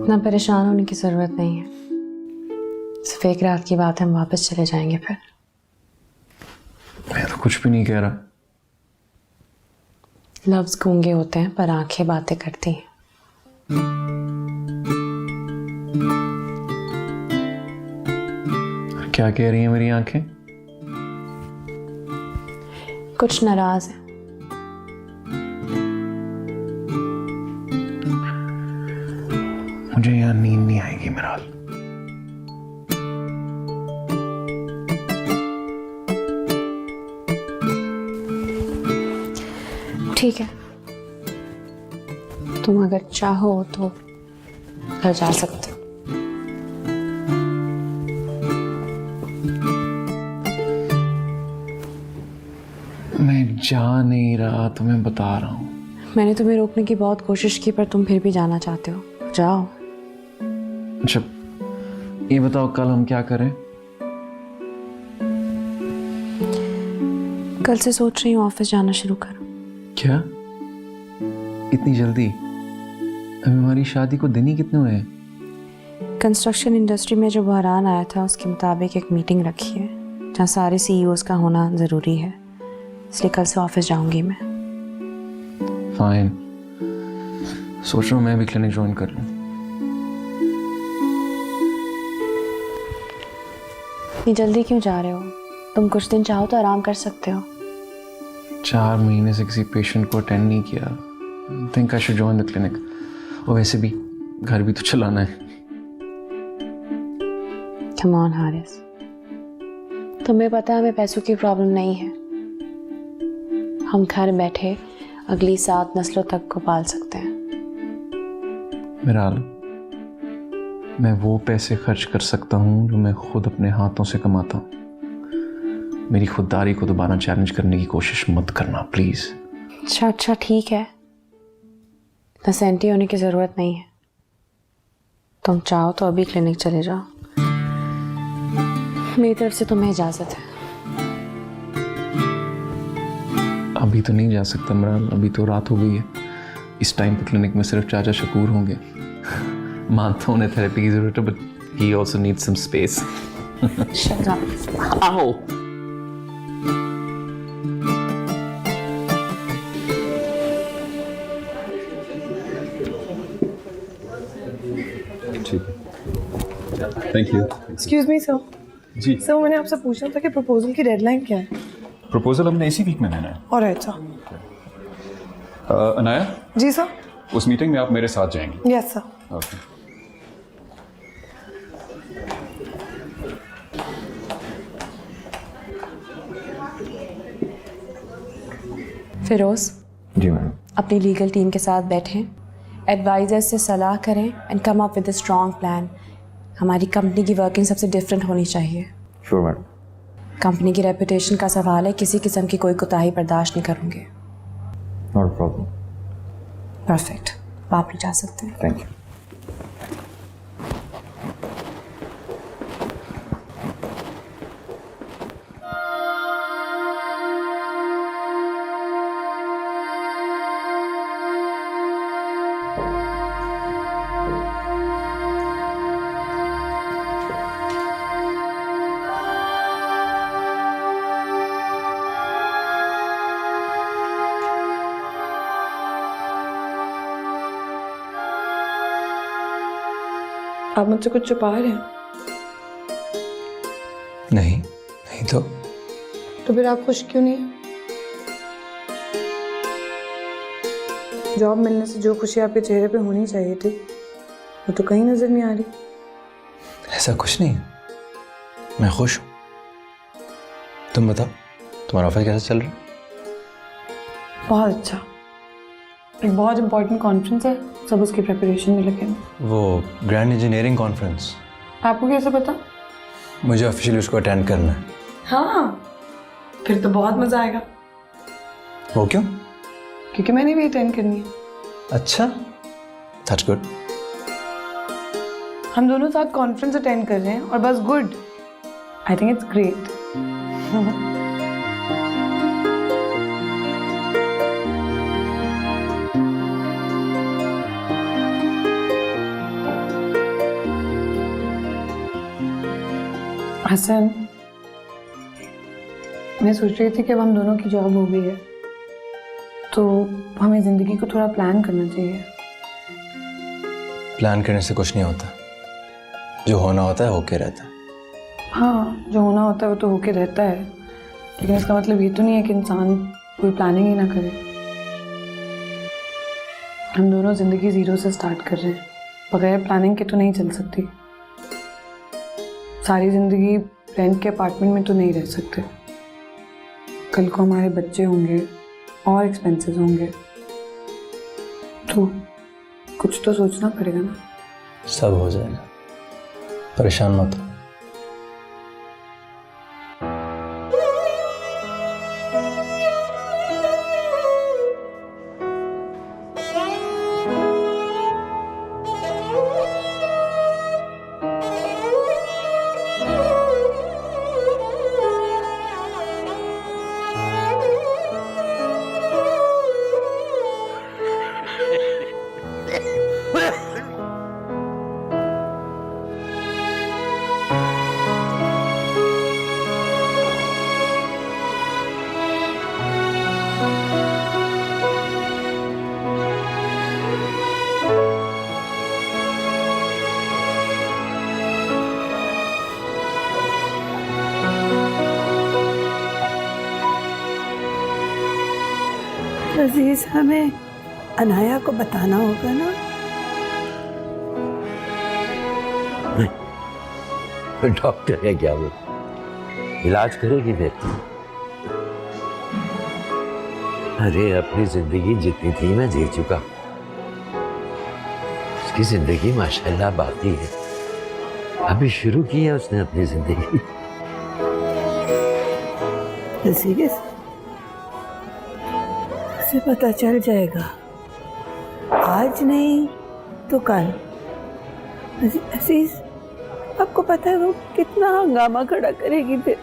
इतना परेशान होने की जरूरत नहीं है। सिर्फ एक रात की बात है, हम वापस चले जाएंगे फिर। मैं तो कुछ भी नहीं कह रहा। लफ्ज गूंगे होते हैं पर आंखें बातें करती हैं। क्या कह रही हैं मेरी आंखें? कुछ नाराज है। मुझे यहाँ नींद नहीं आएगी मिराल। ठीक है, तुम अगर चाहो तो घर जा सकते हो। मैं जा नहीं रहा, तुम्हें बता रहा हूँ। मैंने तुम्हें रोकने की बहुत कोशिश की पर तुम फिर भी जाना चाहते हो। जाओ। अच्छा ये बताओ कल हम क्या करें? कल से सोच रही हूँ ऑफिस जाना शुरू करो। क्या इतनी जल्दी? अभी हमारी शादी को दिन ही कितने हुए हैं? कंस्ट्रक्शन इंडस्ट्री में जो बहरान आया था उसके मुताबिक एक मीटिंग रखी है जहाँ सारे सीईओज का होना ज़रूरी है, इसलिए कल से ऑफिस जाऊंगी मैं। फाइन, सोच रहा हूँ मैं भी क्लिनिक ज्वाइन कर लूँ। इतनी जल्दी क्यों जा रहे हो? तुम कुछ दिन चाहो तो आराम कर सकते हो। 4 महीने से किसी पेशेंट को अटेंड नहीं किया। Think I should join the clinic. और वैसे भी घर भी तो चलाना है। कम ऑन हारिस, तुम्हें पता है हमें पैसों की प्रॉब्लम नहीं है। हम घर बैठे अगली 7 नस्लों तक को पाल सकते हैं। मिराल, मैं वो पैसे खर्च कर सकता हूँ जो मैं खुद अपने हाथों से कमाता हूँ। मेरी खुददारी को दोबारा चैलेंज करने की कोशिश मत करना प्लीज। अच्छा ठीक है, इतना सेंटी होने की जरूरत नहीं है। तुम चाहो तो अभी क्लिनिक चले जाओ, मेरी तरफ से तुम्हें इजाजत है। अभी तो नहीं जा सकता मिराल, अभी तो रात हो गई है। इस टाइम पर क्लिनिक में सिर्फ चाचा शकूर होंगे। मानता हूं उन्हें थेरेपी की जरूरत है, but he also needs some space. Shut up. आओ। ठीक है, thank you. Excuse me sir. जी सर मैंने आपसे पूछना था कि प्रपोजल की डेडलाइन क्या है? प्रपोजल हमने इसी वीक में देना है। Alright sir. अनाया, जी सर। उस मीटिंग में आप मेरे साथ जाएंगी। Yes sir. ओके। फिरोज, जी मैम। अपनी लीगल टीम के साथ बैठें, एडवाइजर से सलाह करें and come up with a strong plan. हमारी कंपनी की वर्किंग सबसे डिफरेंट होनी चाहिए। Sure madam. कंपनी की रेपुटेशन का सवाल है, किसी किस्म की कोई कोताही बर्दाश्त नहीं करूँगी। Not problem. परफेक्ट, आप जा सकते हैं। Thank you. आप मुझसे कुछ छुपा रहे हैं? नहीं तो फिर आप खुश क्यों नहीं हैं? जॉब मिलने से जो खुशी आपके चेहरे पे होनी चाहिए थी वो तो कहीं नजर नहीं आ रही। ऐसा कुछ नहीं है, मैं खुश हूँ। तुम बताओ, तुम्हारा ऑफिस कैसा चल रहा है? बहुत अच्छा। एक बहुत इंपॉर्टेंट कॉन्फ्रेंस है, सब उसकी प्रिपरेशन में लगे हैं। वो ग्रैंड इंजीनियरिंग कॉन्फ्रेंस, आपको कैसे पता? मुझे ऑफिशियली उसको अटेंड करना है। हाँ, फिर तो बहुत मजा आएगा। वो क्यों? क्योंकि मैंने भी अटेंड करनी है। अच्छा, दैट्स गुड। हम दोनों साथ कॉन्फ्रेंस अटेंड कर रहे हैं और बस good. I think it's great. Hasan, मैं सोच रही थी कि अब हम दोनों की जॉब हो गई है तो हमें ज़िंदगी को थोड़ा प्लान करना चाहिए। प्लान करने से कुछ नहीं होता, जो होना होता है होके रहता है। हाँ, जो होना होता है वो तो होके रहता है, लेकिन इसका मतलब ये तो नहीं है कि इंसान कोई प्लानिंग ही ना करे। हम दोनों ज़िंदगी ज़ीरो से स्टार्ट कर रहे हैं, बगैर प्लानिंग के तो नहीं चल सकती। सारी ज़िंदगी रेंट के अपार्टमेंट में तो नहीं रह सकते। कल को हमारे बच्चे होंगे और एक्सपेंसेस होंगे, तो कुछ तो सोचना पड़ेगा ना। सब हो जाएगा, परेशान मत हो। अजीज, हमें अनाया को बताना होगा ना। डॉक्टर है क्या वो? इलाज करेगी फिर? अरे अपनी जिंदगी जितनी थी मैं जी चुका, उसकी जिंदगी माशाल्लाह बाकी है। अभी शुरू की है उसने अपनी जिंदगी। अजीज, उसे पता चल जाएगा, आज नहीं तो कल। अजीज, आपको पता है वो कितना हंगामा खड़ा करेगी फिर।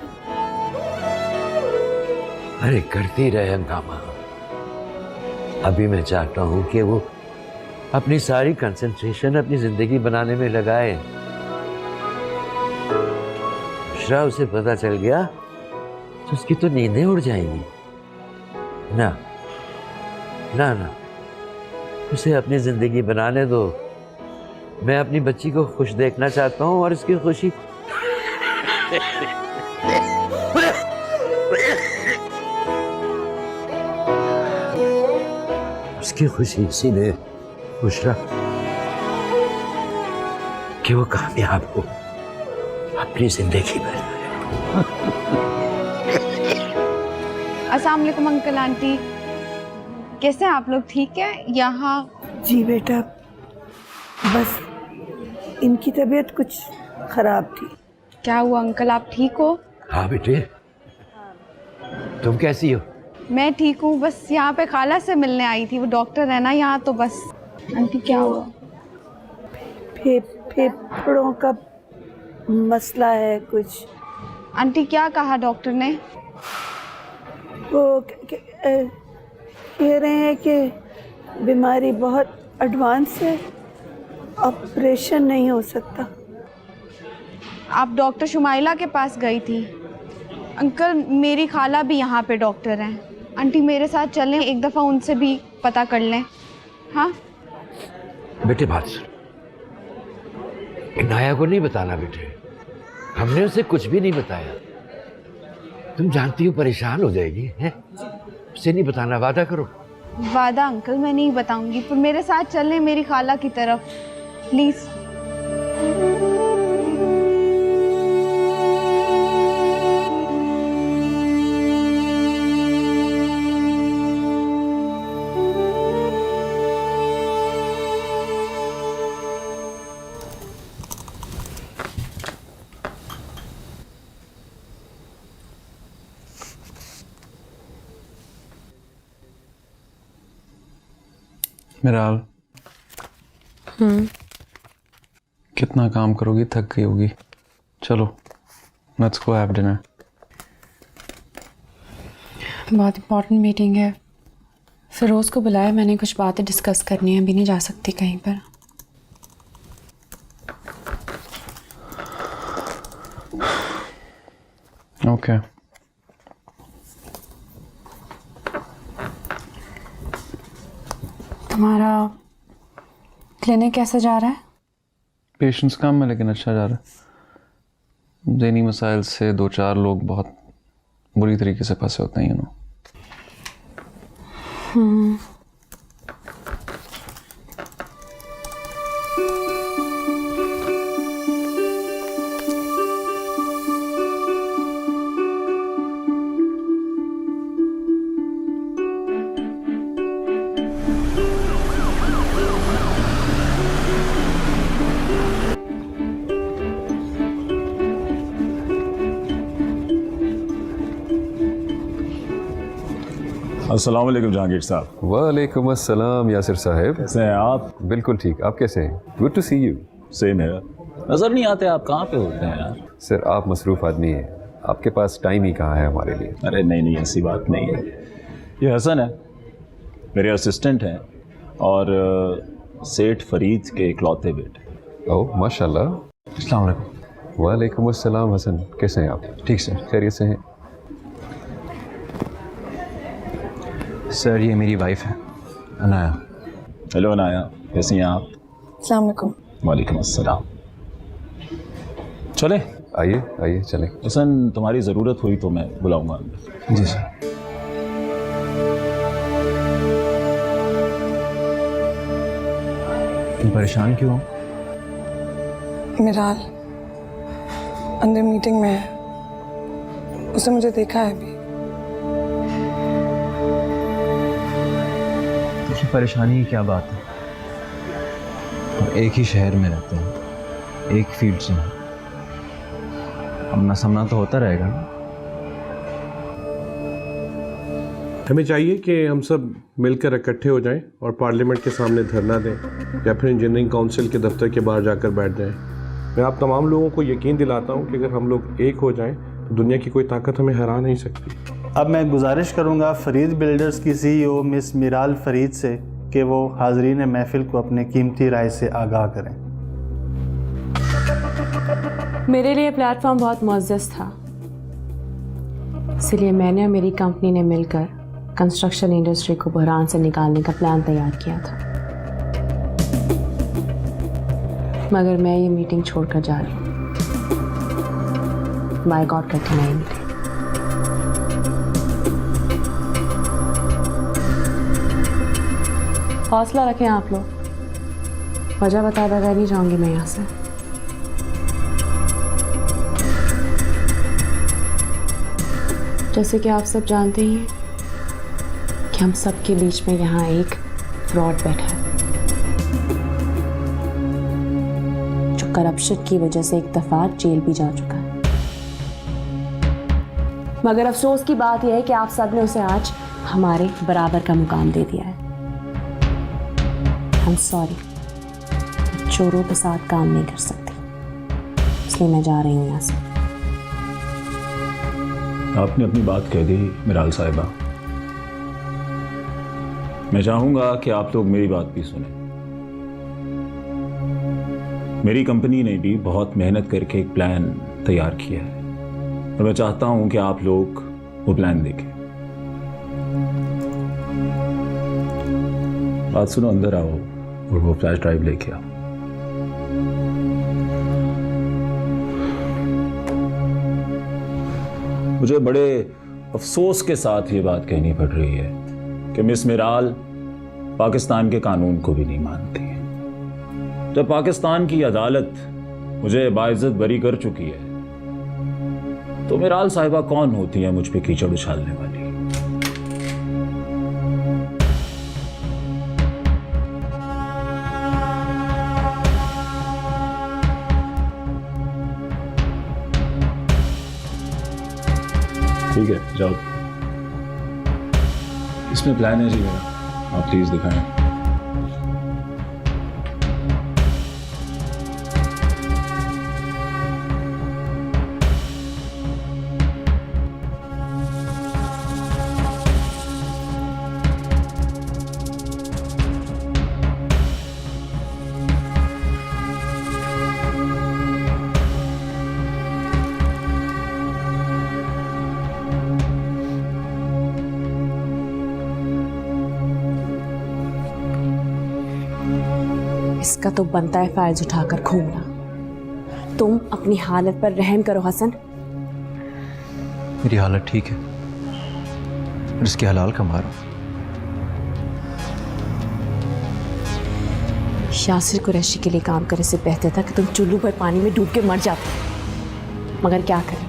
अरे करती रहे हंगामा। अभी मैं चाहता हूँ कि वो अपनी सारी कंसंट्रेशन अपनी जिंदगी बनाने में लगाए। बुशरा, उसे पता चल गया तो उसकी तो नींदें उड़ जाएंगी। ना ना ना, उसे अपनी जिंदगी बनाने दो। मैं अपनी बच्ची को खुश देखना चाहता हूँ और उसकी खुशी उसकी खुशी इसीलिए बुशरा कि वो कामयाब हो अपनी जिंदगी में। अस्सलाम वालेकुम अंकल आंटी, कैसे हैं आप लोग? ठीक है? यहाँ जी बेटा, बस इनकी तबीयत कुछ खराब थी। क्या हुआ अंकल, आप ठीक हो? हाँ बेटे, तुम कैसी हो? मैं ठीक हूँ, बस यहाँ पे खाला से मिलने आई थी, वो डॉक्टर है ना यहाँ, तो बस। आंटी क्या हुआ? फेफड़ों का मसला है कुछ। आंटी क्या कहा डॉक्टर ने? वो कह रहे हैं कि बीमारी बहुत एडवांस है, ऑपरेशन नहीं हो सकता। आप डॉक्टर शुमाइला के पास गई थी? अंकल मेरी खाला भी यहाँ पे डॉक्टर हैं। आंटी मेरे साथ चलें, एक दफ़ा उनसे भी पता कर लें। हाँ बेटे बात सुन, इनाया को नहीं बताना बेटे, हमने उसे कुछ भी नहीं बताया। तुम जानती हो परेशान हो जाएगी, है? उसे नहीं बताना, वादा करो। वादा अंकल, मैं नहीं बताऊंगी, पर मेरे साथ चलें मेरी खाला की तरफ प्लीज़। मिराल, कितना काम करोगी, थक गई होगी। चलो लेट्स गो हैव डिनर। बहुत इम्पोर्टेंट मीटिंग है, फिरोज़ को बुलाया मैंने, कुछ बातें डिस्कस करनी है, अभी नहीं जा सकती कहीं पर। ओके तुम्हारा क्लिनिक कैसे जा रहा है? पेशेंट्स कम है लेकिन अच्छा जा रहा है। ज़हनी मसाइल से 2-4 लोग बहुत बुरी तरीके से फंसे होते हैं, अस्सलाम वालेकुम जहांगीर साहब। वालेकुम अस्सलाम यासिर साहब। कैसे हैं आप? बिल्कुल ठीक, आप कैसे हैं? Good to see you. Same है। नज़र नहीं आते, आप कहाँ पे होते हैं यार? सर आप मसरूफ़ आदमी हैं, आपके पास टाइम ही कहाँ है हमारे लिए। अरे नहीं ऐसी बात नहीं है। ये हसन है, मेरे असिस्टेंट हैं और सेठ फरीद के इकलौते बेटे। ओह माशाल्लाह। अस्सलाम वालेकुम। वालेकुम अस्सलाम हसन, कैसे हैं आप? ठीक सर। खैरियत से हैं? सर ये मेरी वाइफ है अनाया। हेलो अनाया, कैसी हैं आप? अस्सलाम वालेकुम। वालेकुम अस्सलाम। चले आइए आइए चलें। हसन, तुम्हारी ज़रूरत हुई तो मैं बुलाऊंगा अंदर। जी सर। तुम परेशान क्यों हो? मिराल अंदर मीटिंग में है, उसने मुझे देखा है अभी। उसकी परेशानी की क्या बात है? हम एक ही शहर में रहते हैं, एक फील्ड से हैं, आमना सामना तो होता रहेगा ना। हमें चाहिए कि हम सब मिलकर इकट्ठे हो जाएं और पार्लियामेंट के सामने धरना दें या फिर इंजीनियरिंग काउंसिल के दफ्तर के बाहर जाकर बैठ जाएं। मैं आप तमाम लोगों को यकीन दिलाता हूं कि अगर हम लोग एक हो जाएं तो दुनिया की कोई ताकत हमें हरा नहीं सकती। अब मैं गुजारिश करूंगा फरीद बिल्डर्स की CEO मिस मिराल फरीद से कि वो हाज़रीन महफिल को अपने कीमती राय से आगाह करें। मेरे लिए प्लेटफॉर्म बहुत मुअज़्ज़ज़ था, इसलिए मैंने और मेरी कंपनी ने मिलकर कंस्ट्रक्शन इंडस्ट्री को बहरान से निकालने का प्लान तैयार किया था। मगर मैं ये मीटिंग छोड़कर जा रही हूँ। बायकॉट करके नहीं मीटिंग। हौसला रखें आप लोग, वजह बता बगैर नहीं जाऊंगी मैं यहाँ से। जैसे कि आप सब जानते ही हैं कि हम सब के बीच में यहाँ एक फ्रॉड बैठा है जो करप्शन की वजह से एक दफा जेल भी जा चुका है। मगर अफसोस की बात यह है कि आप सब ने उसे आज हमारे बराबर का मुकाम दे दिया है। I'm sorry, चोरों के साथ काम नहीं कर सकती, इसलिए मैं जा रही हूँ यहाँ से। आपने अपनी बात कह दी मिराल साहिबा। मैं चाहूंगा कि आप लोग मेरी बात भी सुने। मेरी कंपनी ने भी बहुत मेहनत करके एक प्लान तैयार किया है और मैं चाहता हूं कि आप लोग वो प्लान देखें। बात सुनो, अंदर आओ और वो फ्लैश ड्राइव लेके आओ। मुझे बड़े अफसोस के साथ ये बात कहनी पड़ रही है कि मिस मिराल पाकिस्तान के कानून को भी नहीं मानती है। जब पाकिस्तान की अदालत मुझे बाइज्जत बरी कर चुकी है तो मिराल साहिबा कौन होती है मुझ पे कीचड़ उछालने वाली? ठीक है, जाओ। इसमें प्लान है जी मेरा, आप प्लीज दिखाएं। इसका तो बनता है फायज उठाकर घूमना। तुम अपनी हालत पर रहम करो हसन। मेरी हालत ठीक है, इसके हलाल कमा रहा हूं। यासिर कुरैशी के लिए काम करने से बेहतर था कि तुम चुल्लू पर पानी में डूब के मर जाते। मगर क्या करें,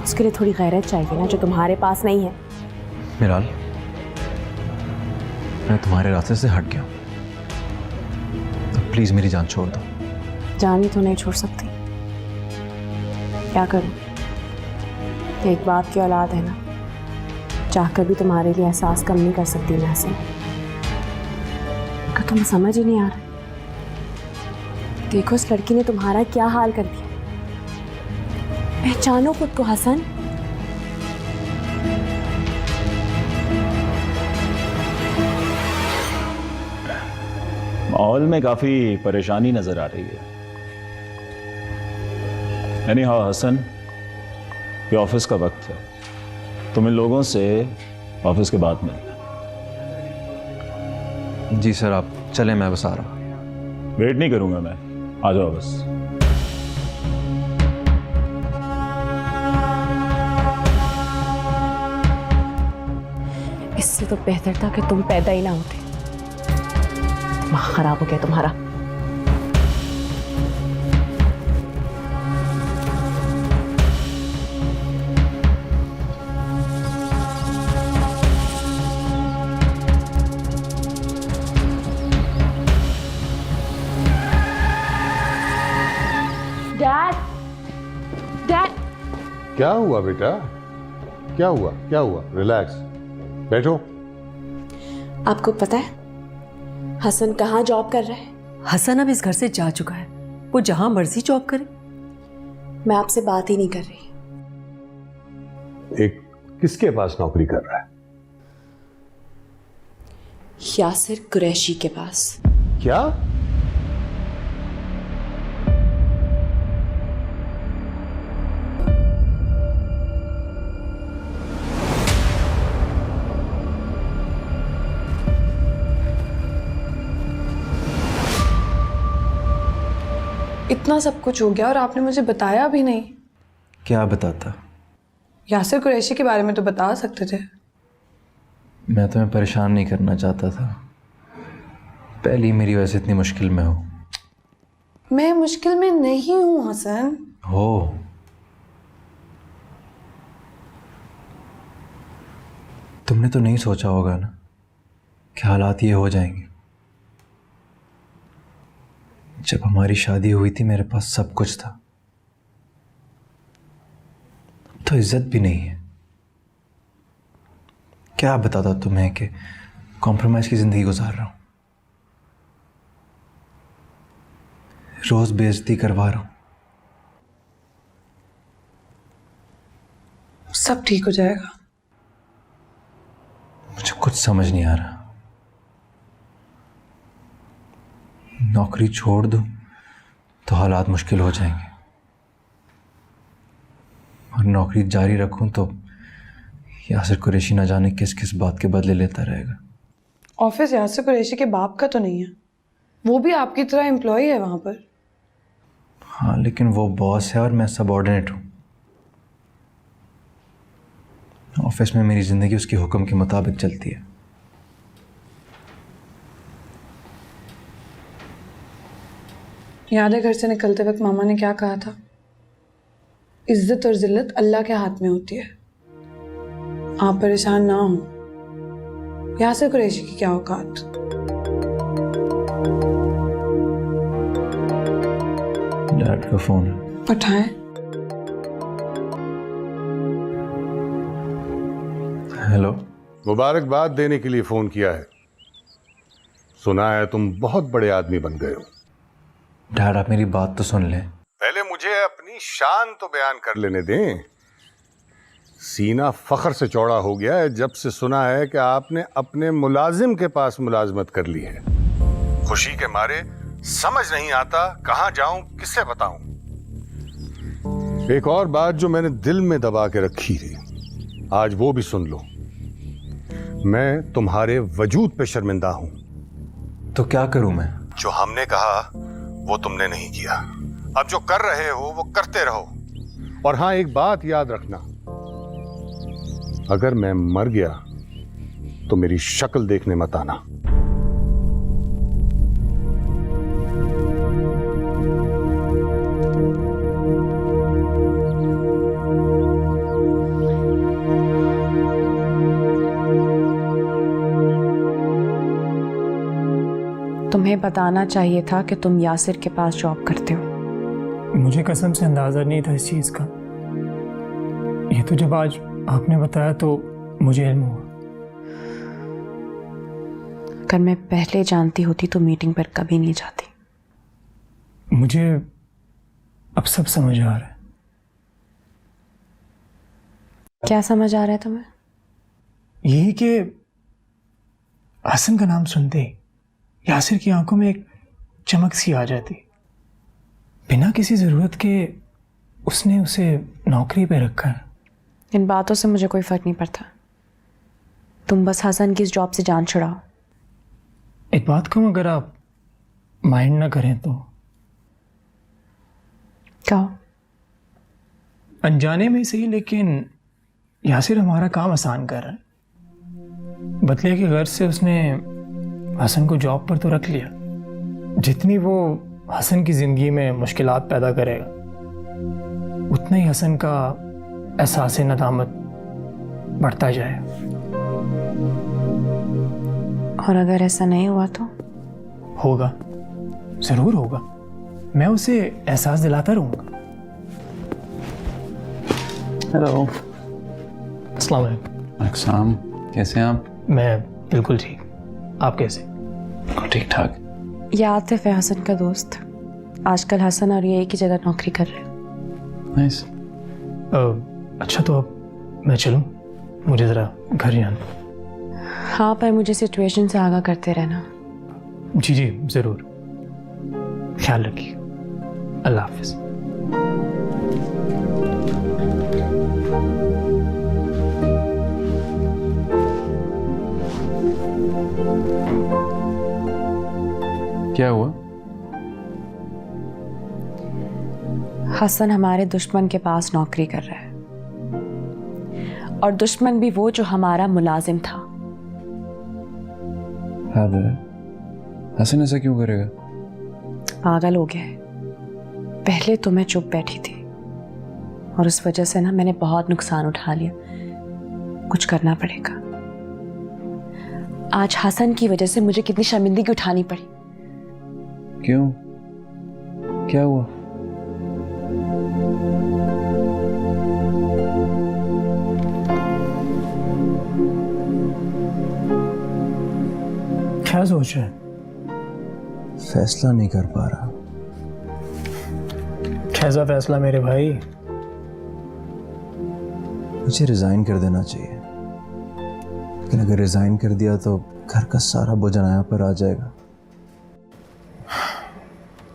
उसके लिए थोड़ी गैरत चाहिए ना, जो तुम्हारे पास नहीं है। मिराल, मैं तुम्हारे रास्ते से हट गया, तो प्लीज मेरी जान छोड़ दो। जान ही तो नहीं छोड़ सकती, क्या करूं? एक बाप की औलाद है ना, चाहकर भी तुम्हारे लिए एहसास कम नहीं कर सकती मैं हसन। का तुम्हें समझ ही नहीं आ रहा। देखो इस लड़की ने तुम्हारा क्या हाल कर दिया। पहचानो खुद को हसन। माहौल में काफी परेशानी नजर आ रही है। यानी हाँ हसन, ये ऑफिस का वक्त है, तुम इन लोगों से ऑफिस के बाद मिलना। जी सर, आप चलें, मैं बस आ रहा हूं। वेट नहीं करूंगा मैं, आ जाओ बस। इससे तो बेहतर था कि तुम पैदा ही ना होते। दिमाग खराब हो गया तुम्हारा। Dad, dad. क्या हुआ बेटा? क्या हुआ? क्या हुआ? रिलैक्स, बैठो। आपको पता है हसन कहाँ जॉब कर रहा है? हसन अब इस घर से जा चुका है, वो जहां मर्जी जॉब करे। मैं आपसे बात ही नहीं कर रही। एक किसके पास नौकरी कर रहा है? यासिर कुरैशी के पास। क्या? इतना सब कुछ हो गया और आपने मुझे बताया भी नहीं। क्या बताता? यासिर कुरैशी के बारे में तो बता सकते थे। मैं तुम्हें परेशान नहीं करना चाहता था, पहली मेरी वजह से इतनी मुश्किल में हो। मैं मुश्किल में नहीं हूं हसन। हो। तुमने तो नहीं सोचा होगा ना कि हालात ये हो जाएंगे। जब हमारी शादी हुई थी मेरे पास सब कुछ था, तो इज्जत भी नहीं है। क्या बताता तुम्हें कि कॉम्प्रोमाइज की जिंदगी गुजार रहा हूं, रोज बेइज्जती करवा रहा हूं। सब ठीक हो जाएगा। मुझे कुछ समझ नहीं आ रहा। नौकरी छोड़ दूं तो हालात मुश्किल हो जाएंगे, और नौकरी जारी रखूं तो यासिर कुरैशी ना जाने किस किस बात के बदले लेता रहेगा। ऑफिस यासिर कुरैशी के बाप का तो नहीं है, वो भी आपकी तरह एम्प्लॉय है वहां पर। हाँ, लेकिन वो बॉस है और मैं सबऑर्डिनेट हूं। ऑफिस में मेरी जिंदगी उसके हुक्म के मुताबिक चलती है। याद है घर से निकलते वक्त मामा ने क्या कहा था? इज्जत और जिल्लत अल्लाह के हाथ में होती है। आप परेशान ना हो। यासिर कुरैशी की क्या औकात। डैड का फोन है। उठाएं। हेलो। मुबारकबाद देने के लिए फोन किया है। सुना है तुम बहुत बड़े आदमी बन गए हो। डैड, आप मेरी बात तो सुन लें। पहले मुझे अपनी शान तो बयान कर लेने दें। सीना फख्र से चौड़ा हो गया है जब से सुना है कि आपने अपने मुलाजिम के पास मुलाजमत कर ली है। खुशी के मारे समझ नहीं आता कहां जाऊं, किससे बताऊं। एक और बात जो मैंने दिल में दबा के रखी थी, आज वो भी सुन लो। मैं तुम्हारे वजूद पे शर्मिंदा हूं। तो क्या करूं मैं? जो हमने कहा वो तुमने नहीं किया। अब जो कर रहे हो वो करते रहो। और हाँ, एक बात याद रखना, अगर मैं मर गया तो मेरी शक्ल देखने मत आना। तुम्हें बताना चाहिए था कि तुम यासिर के पास जॉब करते हो। मुझे कसम से अंदाज़ा नहीं था इस चीज़ का। ये तो जब आज आपने बताया तो मुझे इल्म हुआ। अगर मैं पहले जानती होती तो मीटिंग पर कभी नहीं जाती। मुझे अब सब समझ आ रहा है। क्या समझ आ रहा है तुम्हें? यही कि हसन का नाम सुनते ही यासिर की आंखों में एक चमक सी आ जाती। बिना किसी ज़रूरत के उसने उसे नौकरी पे रखा है। इन बातों से मुझे कोई फ़र्क नहीं पड़ता। तुम बस हसन की इस जॉब से जान छुड़ाओ। एक बात कहूँ, अगर आप माइंड ना करें तो। कहो। अनजाने में सही, लेकिन यासिर हमारा काम आसान कर रहा है। बदले की गर्ज से उसने हसन को जॉब पर तो रख लिया। जितनी वो हसन की ज़िंदगी में मुश्किलात पैदा करेगा, उतना ही हसन का एहसास नदामत बढ़ता जाएगा। और अगर ऐसा नहीं हुआ तो? होगा, ज़रूर होगा। मैं उसे एहसास दिलाता रहूँगा। हेलो। अस्सलाम वालेकुम। अक्साम, कैसे हैं आप? मैं बिल्कुल ठीक। आप कैसे? ठीक ठाक। ये आतिफ है, हसन का दोस्त। आजकल हसन और ये एक ही जगह नौकरी कर रहे हैं। नाइस। अच्छा, तो अब मैं चलूँ? मुझे ज़रा घर जाना। हाँ, पर मुझे सिचुएशन से आगाह करते रहना। जी जी ज़रूर। ख्याल रखिए। अल्लाह हाफिज़। क्या हुआ? हसन हमारे दुश्मन के पास नौकरी कर रहा है, और दुश्मन भी वो जो हमारा मुलाजिम था। हसन ऐसा क्यों करेगा? पागल हो गया है। पहले तो मैं चुप बैठी थी, और उस वजह से ना मैंने बहुत नुकसान उठा लिया। कुछ करना पड़ेगा। आज हसन की वजह से मुझे कितनी शर्मिंदगी उठानी पड़ी। क्यों? क्या हुआ? क्या सोच रहे हैं? फैसला नहीं कर पा रहा। कैसा फैसला मेरे भाई? मुझे रिजाइन कर देना चाहिए, लेकिन अगर रिजाइन कर दिया तो घर का सारा बोझ आया पर आ जाएगा।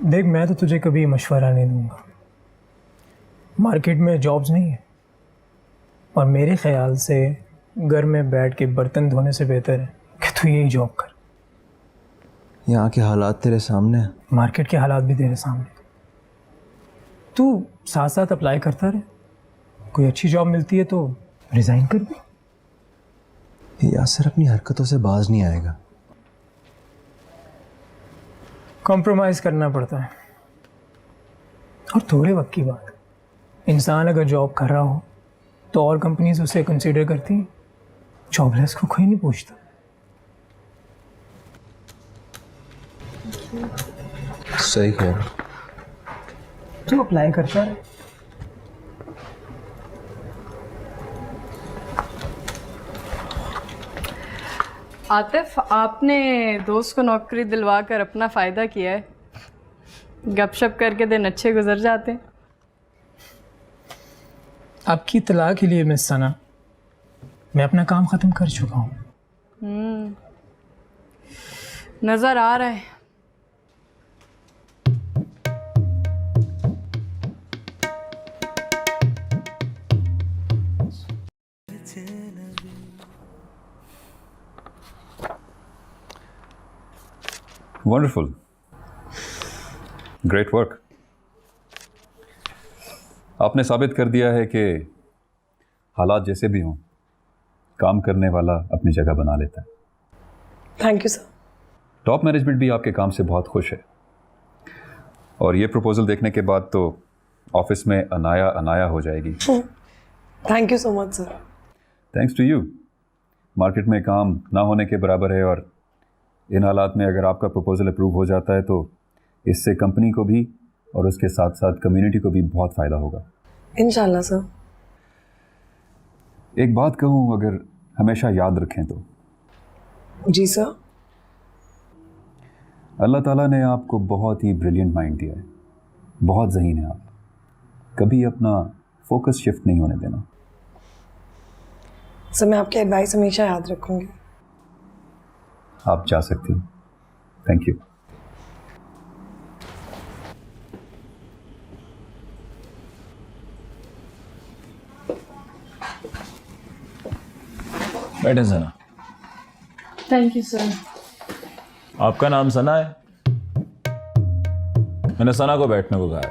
देख, मैं तो तुझे कभी मशवरा नहीं दूंगा। मार्केट में जॉब्स नहीं है, और मेरे ख्याल से घर में बैठ के बर्तन धोने से बेहतर है कि तू यही जॉब कर। यहाँ के हालात तेरे सामने हैं। मार्केट के हालात भी तेरे सामने। तू साथ साथ अप्लाई करता रहे। कोई अच्छी जॉब मिलती है तो रिजाइन कर दे। यासिर अपनी हरकतों से बाज नहीं आएगा। कॉम्प्रोमाइज़ करना पड़ता है, और थोड़े वक्त की बात। इंसान अगर जॉब कर रहा हो तो और कंपनीज उसे कंसीडर करती हैं। जॉबलेस को कोई नहीं पूछता। सही कह रहा। तू अप्लाई करता रहे। आतिफ, आपने दोस्त को नौकरी दिलवा कर अपना फ़ायदा किया है। गपशप करके दिन अच्छे गुजर जाते हैं। आपकी इत्तला के लिए मिस सना, मैं अपना काम ख़त्म कर चुका हूँ। नज़र आ रहा है। वंडरफुल। Great work. आपने साबित कर दिया है कि हालात जैसे भी हों, काम करने वाला अपनी जगह बना लेता है। Thank you sir. Top management भी आपके काम से बहुत खुश है, और ये प्रपोजल देखने के बाद तो ऑफिस में अनाया अनाया हो जाएगी। Thank you so much sir. Thanks to you. Market में काम ना होने के बराबर है, और इन हालात में अगर आपका प्रपोजल अप्रूव हो जाता है तो इससे कंपनी को भी और उसके साथ साथ कम्युनिटी को भी बहुत फ़ायदा होगा। इंशाल्लाह सर। एक बात कहूँ, अगर हमेशा याद रखें तो जी सर। अल्लाह ताला ने आपको बहुत ही ब्रिलियंट माइंड दिया है, बहुत ज़हीन है आप। कभी अपना फोकस शिफ्ट नहीं होने देना। सर मैं आपकी एडवाइस हमेशा याद रखूंगी। आप जा सकती हैं। Thank you. बैठे सना। Thank you sir. आपका नाम सना है? मैंने सना को बैठने को कहा है।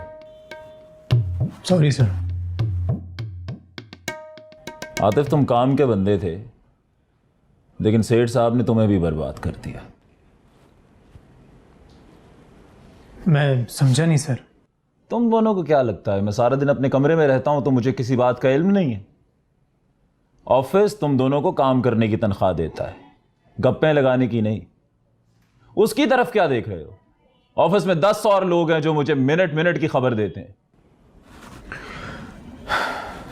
Sorry sir. आतिफ, तुम काम के बंदे थे, लेकिन सेठ साहब ने तुम्हें भी बर्बाद कर दिया। मैं समझा नहीं सर। तुम दोनों को क्या लगता है मैं सारा दिन अपने कमरे में रहता हूं तो मुझे किसी बात का इल्म नहीं है? ऑफिस तुम दोनों को काम करने की तनख्वाह देता है, गप्पे लगाने की नहीं। उसकी तरफ क्या देख रहे हो? ऑफिस में 10 और लोग हैं जो मुझे मिनट मिनट की खबर देते हैं।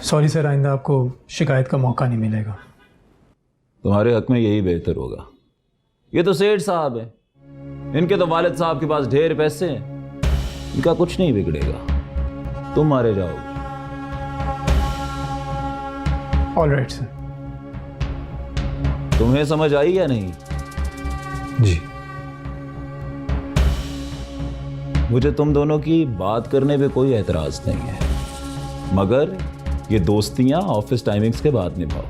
सॉरी सर, आइंदा आपको शिकायत का मौका नहीं मिलेगा। तुम्हारे हक में यही बेहतर होगा। ये तो सेठ साहब है, इनके तो वालिद साहब के पास ढेर पैसे हैं, इनका कुछ नहीं बिगड़ेगा। तुम मारे जाओगे। Alright sir. तुम्हें समझ आई या नहीं? जी। मुझे तुम दोनों की बात करने पे कोई एतराज नहीं है, मगर ये दोस्तियां ऑफिस टाइमिंग्स के बाद निभाओ।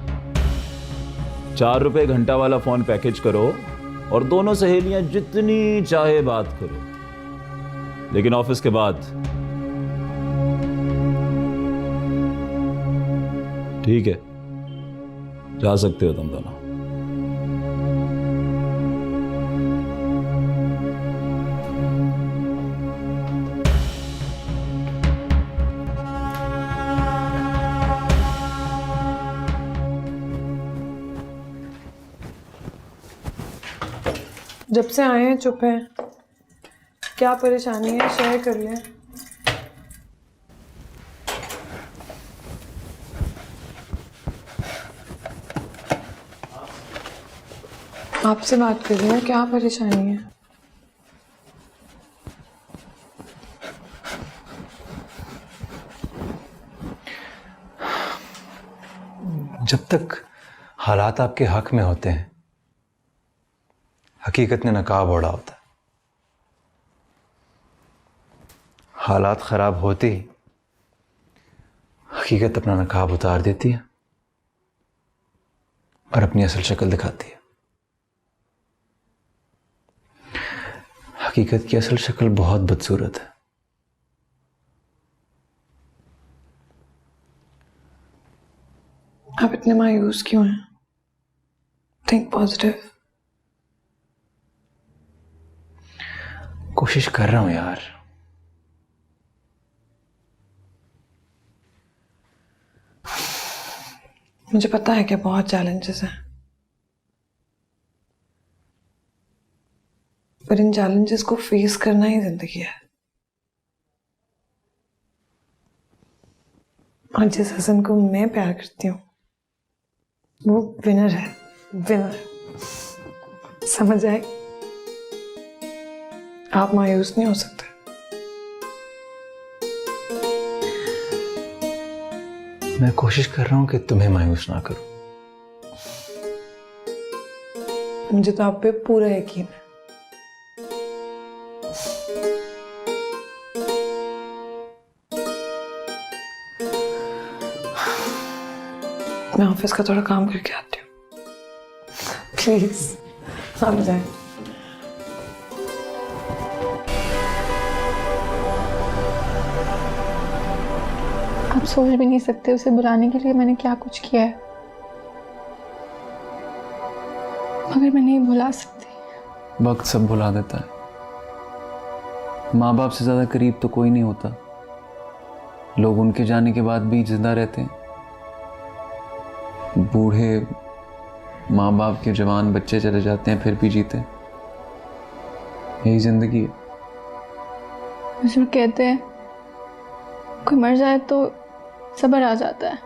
4 रुपए घंटा वाला फोन पैकेज करो और दोनों सहेलियां जितनी चाहे बात करो, लेकिन ऑफिस के बाद। ठीक है, जा सकते हो तुम दोनों। जब से आए हैं चुप हैं। क्या परेशानी है, शेयर कर लें। आपसे बात कर रही हूँ, क्या परेशानी है? जब तक हालात आपके हक में होते हैं, हकीकत ने नकाब ओढ़ा होता है। हालात खराब होते ही हकीकत अपना नकाब उतार देती है और अपनी असल शक्ल दिखाती है। हकीकत की असल शक्ल बहुत बदसूरत है। आप इतने मायूस क्यों हैं? Think positive. कोशिश कर रहा हूं यार। मुझे पता है कि बहुत चैलेंजेस हैं, पर इन चैलेंजेस को फेस करना ही जिंदगी है। और जिस हसन को मैं प्यार करती हूँ वो विनर है, विनर। समझ आए? आप मायूस नहीं हो सकते। मैं कोशिश कर रहा हूं कि तुम्हें मायूस ना करूं। मुझे तो आप पे पूरा यकीन है। मैं ऑफिस का थोड़ा काम करके आती हूँ, प्लीज आप जाएं। आप सोच भी नहीं सकते उसे बुलाने के लिए मैंने क्या कुछ किया है, मगर मैं नहीं भुला सकती। वक्त सब भुला देता है। माँ बाप से ज़्यादा करीब तो कोई नहीं होता। लोग उनके जाने के बाद भी जिंदा रहते हैं। बूढ़े माँ बाप के जवान बच्चे चले जाते हैं, फिर भी जीते। यही जिंदगी है। हुजूर कहते हैं कोई मर जाए तो सब्र आ जाता है,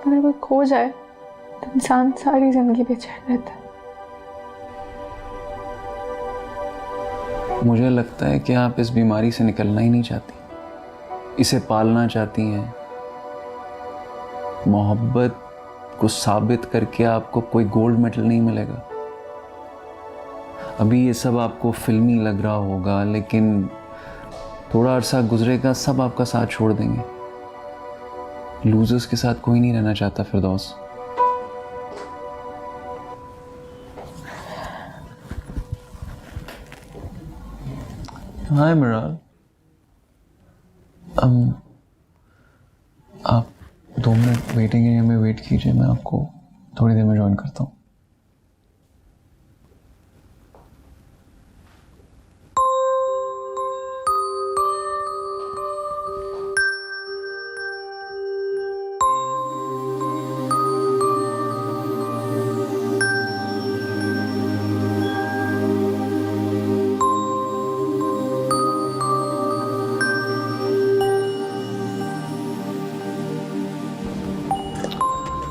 अगर कोई खो जाए तो इंसान सारी जिंदगी बेचैन रहता है। मुझे लगता है कि आप इस बीमारी से निकलना ही नहीं चाहती, इसे पालना चाहती हैं। मोहब्बत को साबित करके आपको कोई गोल्ड मेडल नहीं मिलेगा। अभी ये सब आपको फिल्मी लग रहा होगा, लेकिन थोड़ा अरसा गुजरेगा, सब आपका साथ छोड़ देंगे। लूजर्स के साथ कोई नहीं रहना चाहता फिरदौस। हाय मिराल, आप 2 मिनट वेटिंग एरिया में वेट कीजिए, मैं आपको थोड़ी देर में ज्वाइन करता हूँ।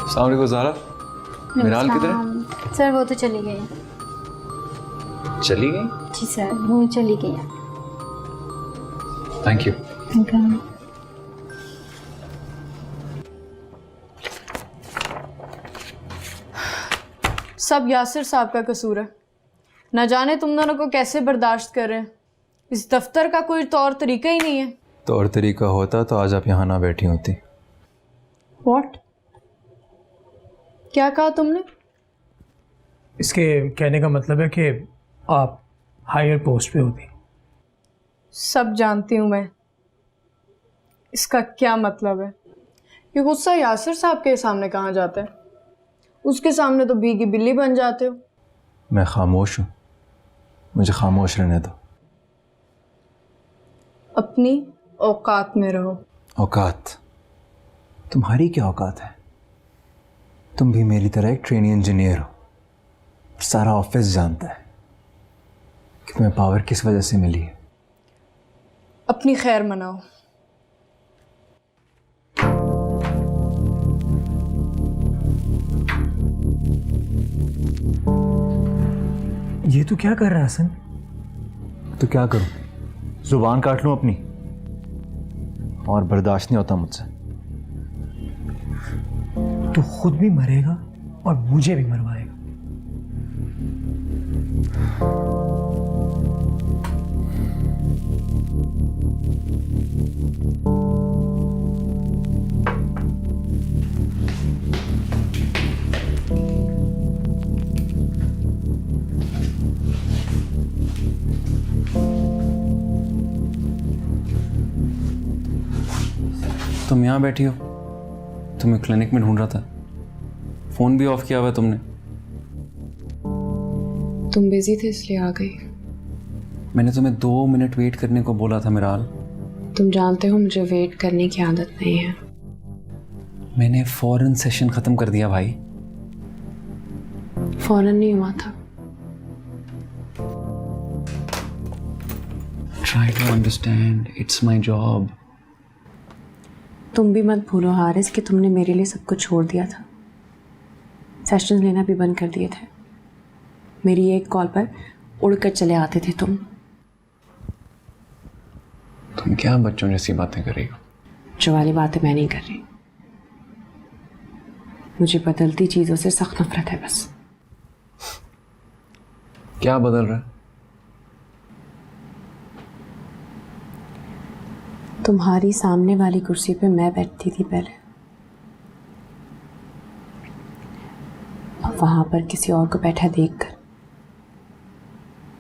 अस्सलाम वालेकुम ज़ारा, मिराल किधर है? सर वो तो चली गई। चली गई? जी सर, वो चली गई। Thank you. सब यासिर साहब का कसूर है। न जाने तुम दोनों को कैसे बर्दाश्त कर रहे हैं। इस दफ्तर का कोई तौर तरीका ही नहीं है। तौर तरीका होता तो आज आप यहाँ ना बैठी होती। व्हाट? क्या कहा तुमने? इसके कहने का मतलब है कि आप हायर पोस्ट पे होती। सब जानती हूँ मैं। इसका क्या मतलब है? ये गुस्सा यासिर साहब के सामने कहाँ जाता है? उसके सामने तो भीगी बिल्ली बन जाते हो। मैं खामोश हूँ, मुझे खामोश रहने दो। अपनी औकात में रहो। औकात? तुम्हारी क्या औकात है? तुम भी मेरी तरह एक ट्रेनी इंजीनियर हो। सारा ऑफिस जानता है कि तुम्हें पावर किस वजह से मिली है। अपनी खैर मनाओ। ये तो क्या कर रहा है हसन? तो क्या करूं? जुबान काट लूं अपनी? और बर्दाश्त नहीं होता मुझसे। तू खुद भी मरेगा और मुझे भी मरवाएगा। तुम यहाँ बैठी हो, तुम्हें क्लिनिक में ढूंढ रहा था। फोन भी ऑफ किया हुआ है तुमने। तुम बिजी थे इसलिए आ गई। मैंने तुम्हें 2 मिनट वेट करने को बोला था मिराल। तुम जानते हो मुझे वेट करने की आदत नहीं है। मैंने फौरन सेशन खत्म कर दिया भाई। फौरन नहीं हुआ था। Try to understand, it's my job. तुम भी मत भूलो हारिस कि तुमने मेरे लिए सब कुछ छोड़ दिया था। सेशंस लेना भी बंद कर दिए थे। मेरी एक कॉल पर उड़कर चले आते थे तुम। तुम क्या बच्चों जैसी बातें कर रही हो? जो वाली बातें मैं नहीं कर रही। मुझे बदलती चीज़ों से सख्त नफरत है बस। क्या बदल रहा है? तुम्हारी सामने वाली कुर्सी पे मैं बैठती थी पहले, और वहां पर किसी और को बैठा देखकर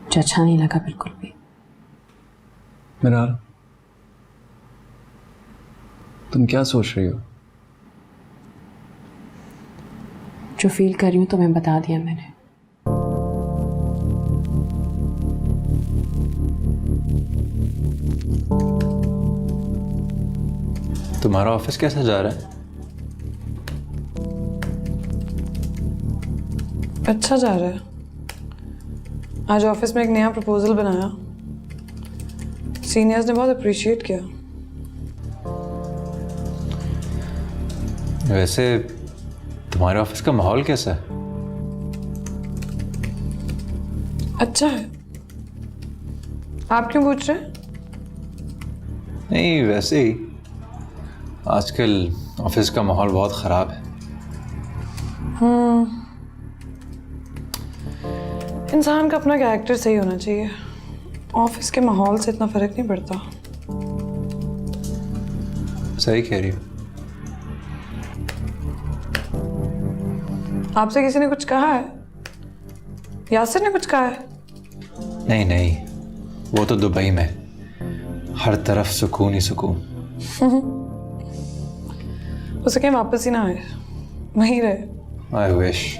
मुझे अच्छा नहीं लगा बिल्कुल भी। मिराल, तुम क्या सोच रही हो? जो फील कर रही हूँ तुम्हें बता दिया मैंने। तुम्हारा ऑफिस कैसा जा रहा है? अच्छा जा रहा है। आज ऑफिस में एक नया प्रपोजल बनाया, सीनियर्स ने बहुत अप्रिशिएट किया। वैसे तुम्हारे ऑफिस का माहौल कैसा है? अच्छा है। आप क्यों पूछ रहे हैं? नहीं, वैसे ही आजकल ऑफिस का माहौल बहुत ख़राब है। इंसान का अपना कैरेक्टर सही होना चाहिए, ऑफिस के माहौल से इतना फर्क नहीं पड़ता। सही कह रही हो। आपसे किसी ने कुछ कहा है? यासिर ने कुछ कहा है? नहीं नहीं, वो तो दुबई में, हर तरफ सुकून ही सुकून। उसे कहीं वापस ही ना आए, वहीं रहे। I wish.